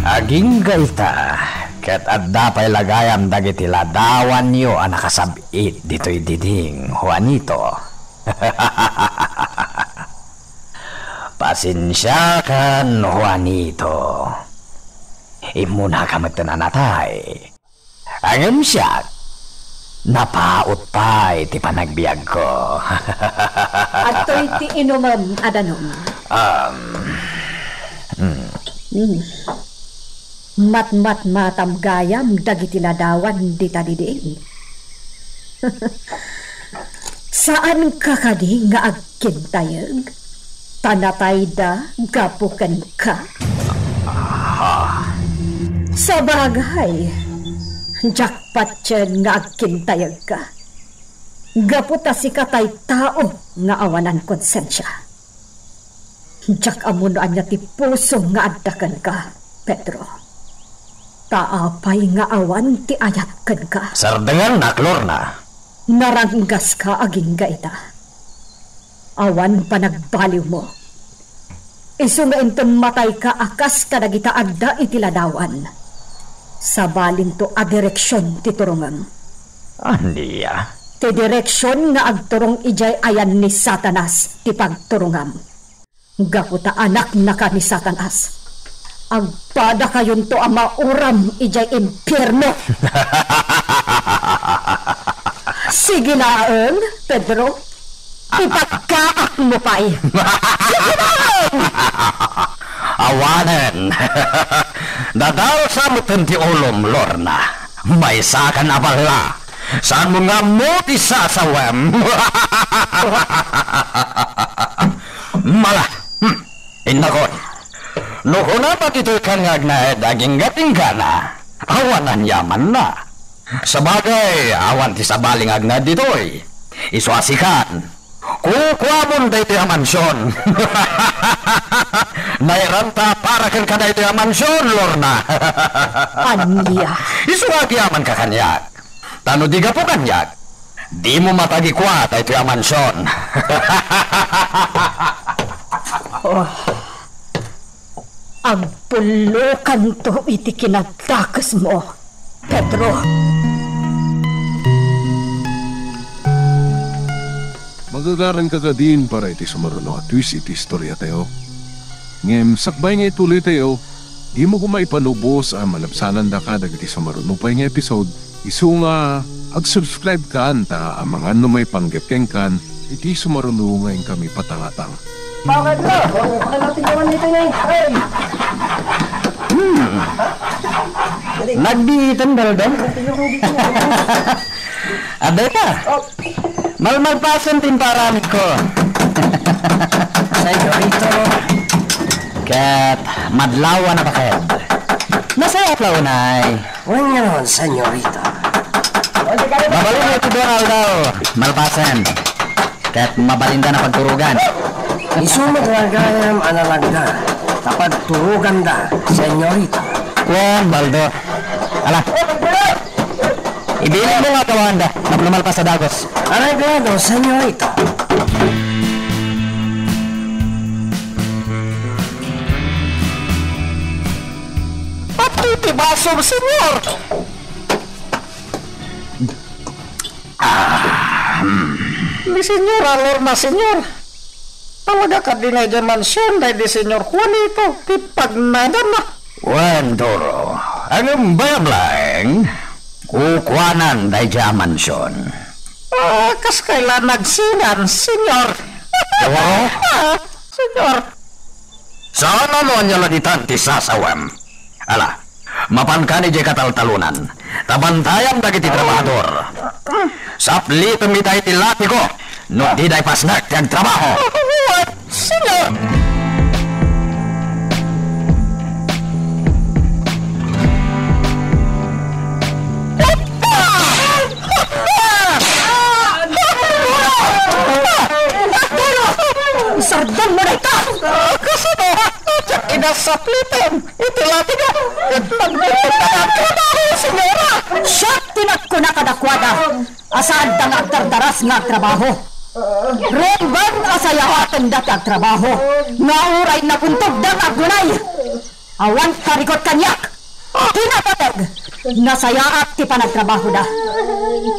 Aging gaita, ket adda pay lagayam dagiti ladawan niyo ang nakasabit dito'y diding, Juanito. Pasensya kan, Juanito. Imuna ka magtananatay. Angem siya, napaot pa iti panagbiag ko. Ato'y ti inuman, Adanom. Mat-mat matam gayam dagiti ladawan di tadiding. Saan ka kadi nga agkintayag? Tanatay da gapukan ka? Sa bagay, jackpot yan nga agkintayag ka. Gaputa si katay tao nga awanan konsensya. Jak amunoan niya ti puso nga addakan ka, Pedro. Taapay nga awan ti ayat kan ka. Sardengan nak, Lorna. Naranggas ka aging gaita. Awan pa nagbaliw mo. Isu nga inton matay ka akas ka nagita adda iti ladawan. Sa balin to a direksyon ti turungan. Andiya. Ti direksyon nga agturong ijay ayan ni Satanas ti pagturungam. Gaputa anak na ka ni Satanas. Agpada kayon to ang mauram ijay impyerno. Sige na, Pedro. Ipagkaak mo pa'y. Sige na! Awanen. Dadal sa mutin ti ulom, Lorna. May sakan abala. Saan mo nga mo ti sasawem? Mala. Inakon. Nuhuna pa ito'y kangag na daging gating gana. Awanan yaman na. Sabagay, awan ti sabaling agnad dito'y. Isuasikan. Kukwamon da ito yung mansyon. Nairanta para kan ka da ito yung mansyon, Lorna. Anya. Isuagi yaman ka kanyak. Tano di ka po kanyak. Di mo matagikwa da ito yung mansyon. Ang pulukan to iti kinatakas mo, Pedro. Magagaran ka din para iti sumaruno at twist iti istorya tayo. Ngem, sakbay nga ituloy tayo, di mo kumaipanubos ang malabsanan da ka dagiti sumaruno pa nga episode. Isu nga, ag-subscribe ka anta ang mga ano may panggapkeng kan, iti sumaruno ngayon kami patangatang. Bakit na? Bakit natin naman dito ngayon? Nagbihitan, Baldan. Aday ka. Malmalpasan din parami ko. Senyorito. Kat madlawa na bakit? Nasaya plaw na ay. Huwag nga naman, senyorito. Mabalin mo ito doon, daw. Malpasan. Kat mabalinda na pagturugan. Isumag lagayam analagda. Tapad turugan da, senyorito. Kwan, Baldo. Ala. Ibilin mo nga kawanda. Naplumalpas sa dagos. Arreglado, senyorito. Patitibaso, senyor! Di senyora, Lorna, senyor. Talaga ka di nga dyan mansyon dahil di senyor Juanito. Di pagnadan na. Wendoro, ang bayam lang. Kukwanan dahil dyan mansyon. Kas kailan nagsinan, senyor. Senyor. Saan mo niya laditan ti sasawam? Ala, mapan ka ni jay kataltalunan. Tabantayan dagiti trabahador. Sapli tumitay ti lati ko. No di day pasnak ti agtrabaho. What? Senyor. Sardang mo na ito! Kasi mo, inasaplitin. Itilati ka. At magbitin ka ng trabaho. Asaan da nga agdardaras nga trabaho? Ron asayahatan dati ang trabaho. Nga uray na kuntog da nga gunay. Awan karikot kanyak. Pinapatag. Nasayaat ti panagtrabaho da.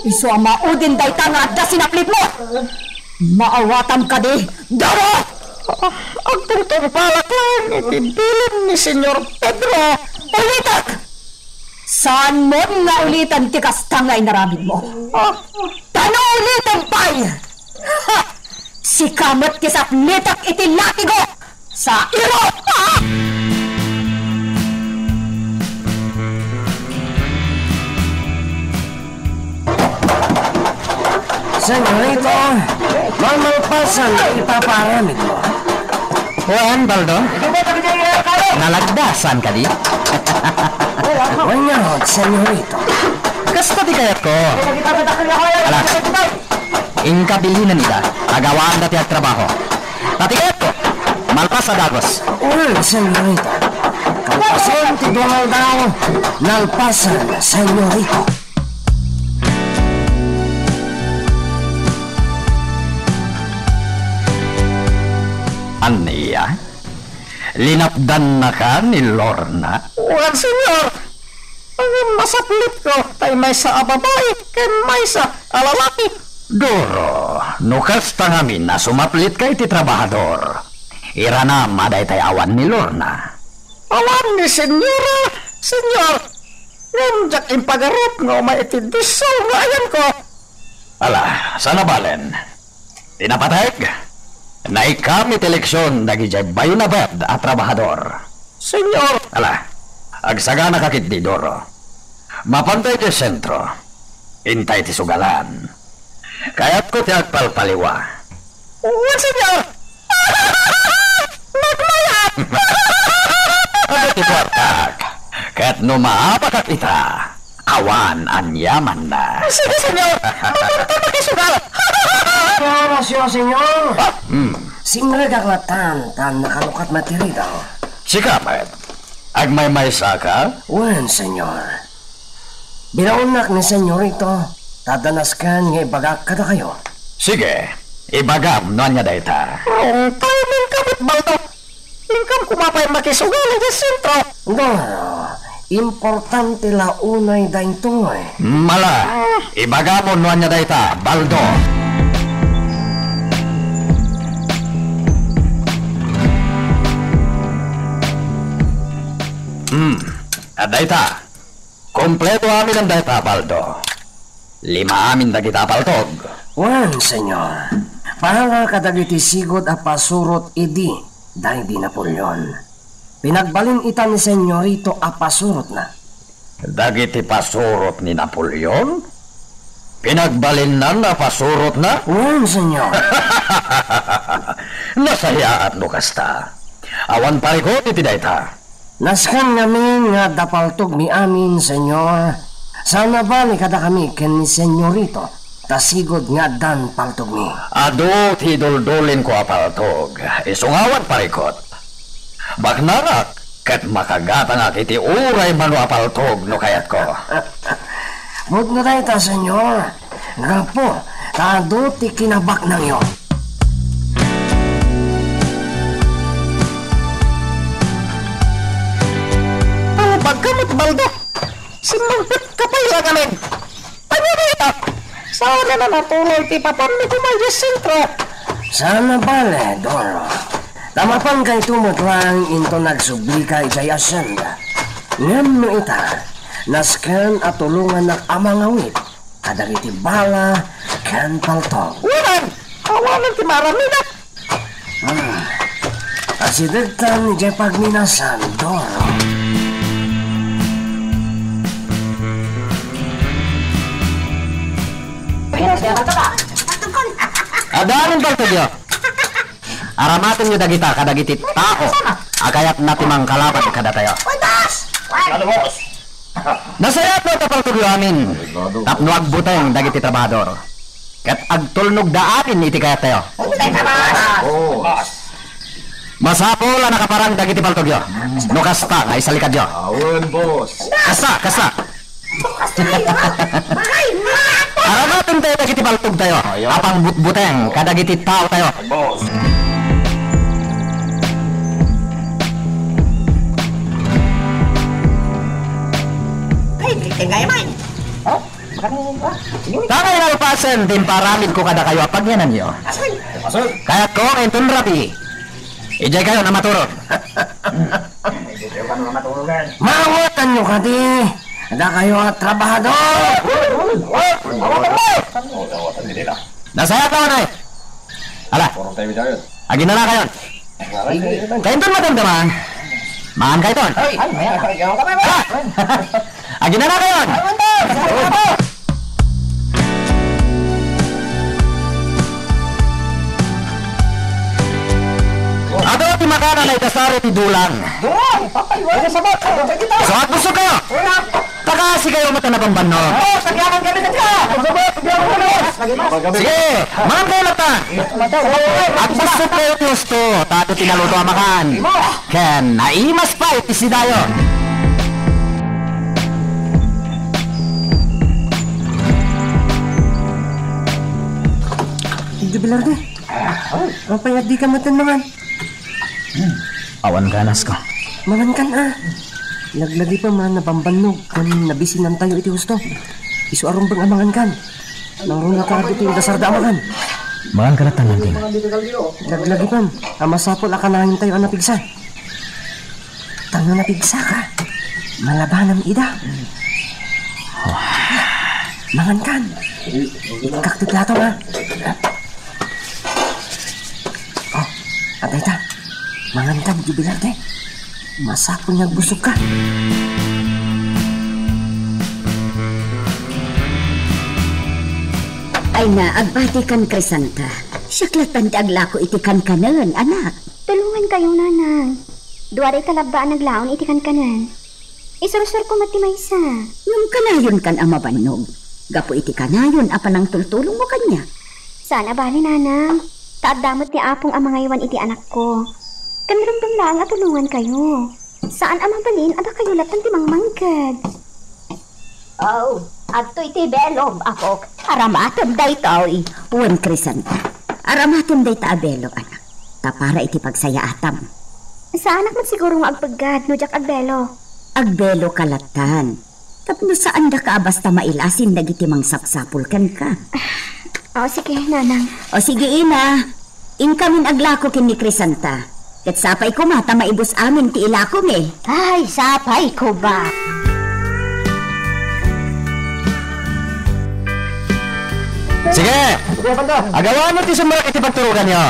Iso ang maudin day tanga da sinaplit mo. Maawatam ka di. Daro! Ang tungtong pala ko, itimpilim ni Senyor Pedro. Ulitak! Saan mo nga ulitan ti kastangay naramid mo? Tano ulitan pa'y! Ha! Si kamot kisap litak iti latigo sa iro! Senyorito, mamalpasan na ipaparamid mo. Juan, Baldo? Nalagdasan ka di? Wanyahod, senyorito. Kasta di kayat ko. Alas, ingkabilinan nila, agawaan dati ang trabaho. Tati kayat ko, malpas sa dagos. Senyorito. Kalpasan ti Donald daw, nalpasan, senyorito. Aniya? Linapdan na ka ni Lorna? Juan, Senyor. Ang masaplit ko, tay may sa ababay, ken may sa alalaki. Doro, nukas tangamin na sumaplit kay ti trabahador. Irana maday tay awan ni Lorna. Awan ni Senyora, Senyor. Nandiyak impagarot nga maitidisol nga ayan ko. Ala, sana balen. Tinapatag? Naikami teleksyon dagi jay bayunabad at trabahador. Senyor. Ala, agsaga na kakit di Doro. Mapantay di sentro. Intay ti sugalan. Kaya't ko ti agpalpaliwa. Juan, Senyor. Nagmayat. Ano ti kwartak? Kaya't numaapa ka kita. Awan ang yaman na. Sige, Senyor. Magpunta makisugal. Orasyon, senyor. Singragaklatan, tan nakalukat matirito. Sikapet, agmay-may saka? Wen, senyor. Binaunak ni senyorito, tadanaskan nga ibagak kada kayo. Sige, ibagam no anya dayta. Ang timing kapit balto. Ingkam kumapay makisugal sa sentro. Doro, importante la unay daing tungoy. Mala, ibagam no anya dayta, Baldo. At dayta, kompleto amin ang dayta, Baldo. 5 amin da kita paltog. Wen, senyor. Para kadagiti sigod a pasurot idi, dahi di Napoleon. Pinagbalin ita ni senyorito a pasurot na. Dagiti pasurot ni Napoleon? Pinagbalin na pasurot na? Wen, senyor. Nasayaat no kasta. Awan parikot iti dayta. Naskan namin nga dapaltog mi amin, senyor. Sana ba ni kada kami ken ni senyorito, tasigod nga dan paltog mi. Ado ti duldulin ko apaltog. Isungawan parikot. Baknarak, kat makagata nga kiti uray mano apaltog no kayat ko. Mut na tayo ta, senyor. Gapo, tado ti kinabak nang iyo. Pagkamot baldo, sinumpit ka pa yung amin. Ano dito? Sana na natuloy ti papam ni Kumayas Sentro. Sana bale, Doro. Tamapan kay tumot lang into nagsubli kay Jay Asyenda. Ngam no ita, naskan at tulungan ng amang awit. Kadagiti bala, kan paltog. Ulan, awalan ti maramina. Asidagtan ni Jay pagminasan, Doro. Adanin paltog yo. Aramatin nyo dagita kadagiti tao. Akayat natimang kalapat kada tayo. Nasayat mo tapaltog yo amin. Tapno agbuteng dagiti trabador. Kat agtulnog daanin iti kayat tayo. Masapol na nakaparang dagiti paltog yo. No kasta nga isalikad yo. Awan, boss. Kasta. Ay, mato! Aramatin tayo dagiti baltog tayo. Apang butbuteng kadagiti tao tayo. Takay na pasen din paramid ko kada kayo apagyanan niyo. Kaya ko entun rapi. Ijay kayo na maturot. Mawatan nyo ka di. Ada kayo at trabahador. Nasaya ka na eh. Ala. Agi na kayo. Kayo entun matamdaman. Maan kayo ton. Ala. Agi na kayo. Ato ti makanan ay kasari ti dulang. So at gusto kayo. Takasi kayo mata na pambanno. Sige, mga kayo mata. At gusto kayo gusto. Tato tinaluto ang makan. Ken, naimas pa iti si dayo. Hindi Bilarde. Mapayat di ka matan naman. Awan ganas ko. Mangan kan Laglagi pa man nabambanog kan nabisinan tayo iti husto. Isu arong bang amangan kan. Nang ka iti yung dasar damakan. Mangan ka na tananding. Laglagi pa. Amasapol akanahin tayo ang napigsa. Tango napigsa ka. Malabanam ida. Mangan kan. Kakti plato Oh, atay ta. Mangan kan, Jubilarte. Masapol niyang busog ka. Ay na, agbati kan Crisanta. Siyaklatan ti aglako iti kankanan, anak. Tulungan kayo, nanang. Duwaray kalabaan naglaon iti kankanan. Isurusur ko mati maysa. Yung kanayon kan ang mabanog. Gapo iti kanayon, apanang tultulong mo kanya. Sana bali, nanang. Taadamot ni Apong ang mga iwan iti anak ko. Kanramdam lang at tulungan kayo. Saan ang mabalin ada kayo latan ti mangmangkad? Oh, adto iti belom ako. Aramatom daytoy. Uwan Crisanta. Aramatom dayta abelom anak. Tapara iti pagsaya atam. Sa anak mo siguro nga agpagad no jak agbelo. Agbelo kalatan. Tapno saan da ka basta mailasin dagiti mangsapsapul kan ka. Sige, nanang. O sige ina. Inkamin aglako kin ni Crisanta. Ket sapay ko mata maibus amin ti ilakong eh. Ay, sapay ko ba? Sige! Agawan mo ti sumrak iti pagturugan niyo.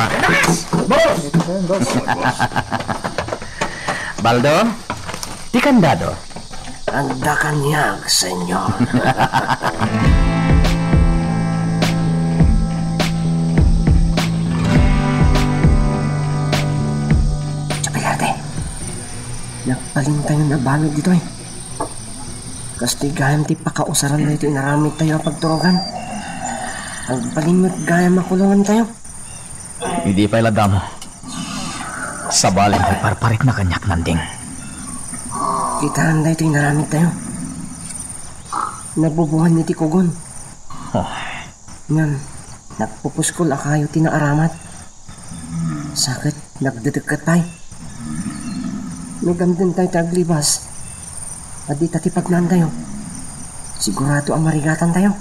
Baldo, ti kandado. Anda kanyag, senyor. Nagpaling tayo na balod dito eh. Kasi gayam ti pakausaran na ito inaramit tayo ang pagturugan. Nagpaling gayam makulungan tayo. Hindi pa iladamo. Sa balin ay parparit na kanyak nanding. Kitaan na ito inaramit tayo. Nabubuhan ni ti Kugon. Ngam, nagpupuskol akayo tinaaramat. Sakit, nagdedekat tayo. Nagamdan tayo taglibas. At di tatipagnan tayo. Sigurado ang marigatan tayo.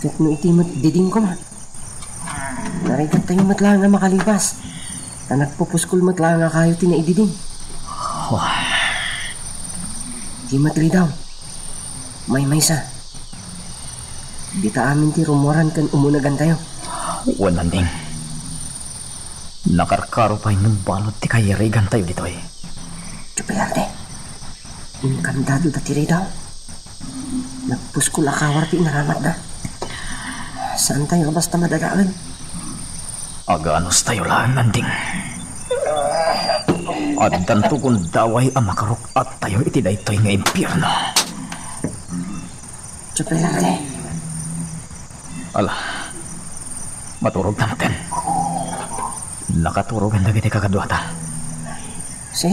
Kahit no itimot diding ko man. Narigat tayo matlang nga makalibas. Na nagpupuskol matlang nga kayo tinaididing. Di matli daw. May maysa. Di ta amin ti rumoran kan umunagan tayo. Nanding. Nakarkaro pa yung balot ti kayarigan tayo dito eh. Jubilarte, inkandado dati rin daw. Nagpuskol akawar ti inaramat na. Saan tayo basta madadaan? Aganos tayo lang nanding. At danto kung daway ang makarok at tayo iti daytoy nga impyerno. Jubilarte. Ala, maturog natin. Nakaturog ang dagiti kakadwata. Si,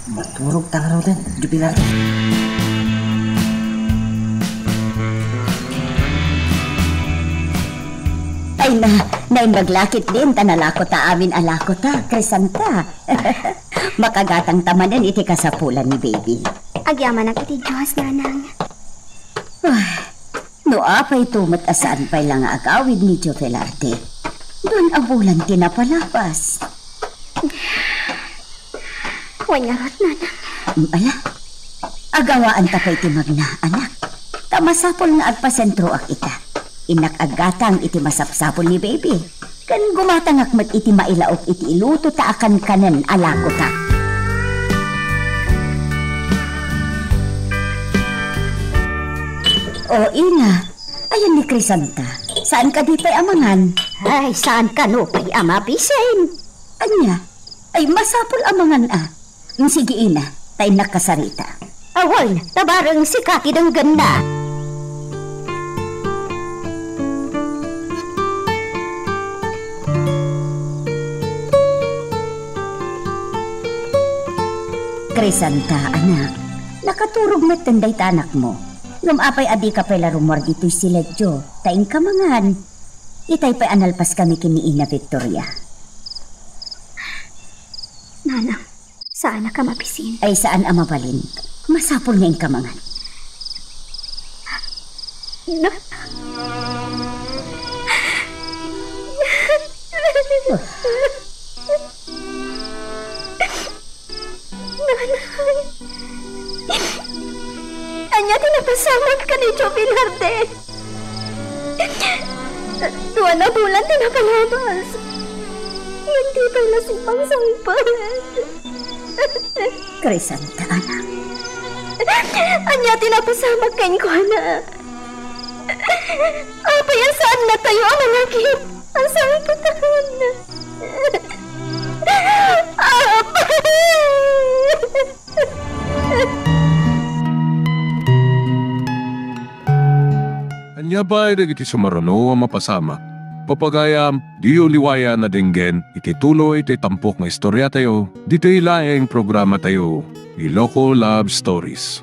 maturog tangaraw din, Jubilarte. Ay na maglakit din tanalako ta amin alako ta, Crisanta. Makagatang tamanan iti kasapulan ni baby. Agyaman ang iti Diyos, nanang. No apay tumat asaan pa'y lang agawid ni Tio Velarde. Doon abulan tinapalapas. Wanyarot, nanang. Ala, agawaan ta pa'y timag na, anak. Tamasapol nga agpasentro ak ita. Inakagatang iti masapsapol ni baby. Kan gumatangak mat iti mailaok iti iluto ta akan kanen alako ta. O ina, ayan ni Crisanta. Saan ka di pa'y amangan? Ay, saan ka no pa'y amapisin? Anya, ay masapol amangan ah. Sige ina, tayo nakasarita. Awal, tabarang si Kati ng ganda. Crisanta, anak. Nakaturog na tanday tanak mo. Ngumapay adi ka pala rumor dito'y siledyo. Taing kamangan. Itay pa'y analpas kami kini Ina Victoria. Nanang, saan ka mapisin? Ay saan ang mabalin? Masapol na yung kamangan. Anya tinapasamag ka ni Tio Velarde. Tuwa na bulan tinapalabas. Hindi pa nasipang sangpad. Crisanta, anak. Anya tinapasamag kain ko na. Apa yan saan na tayo ang malakit? Ang sangputahan na. Apa? Anya ba ay iti sumarano ang mapasama? Papagayam, di uliwaya na dinggen, iti tuloy iti tampok nga istorya tayo, dito ilaing programa tayo, Iloko Love Stories.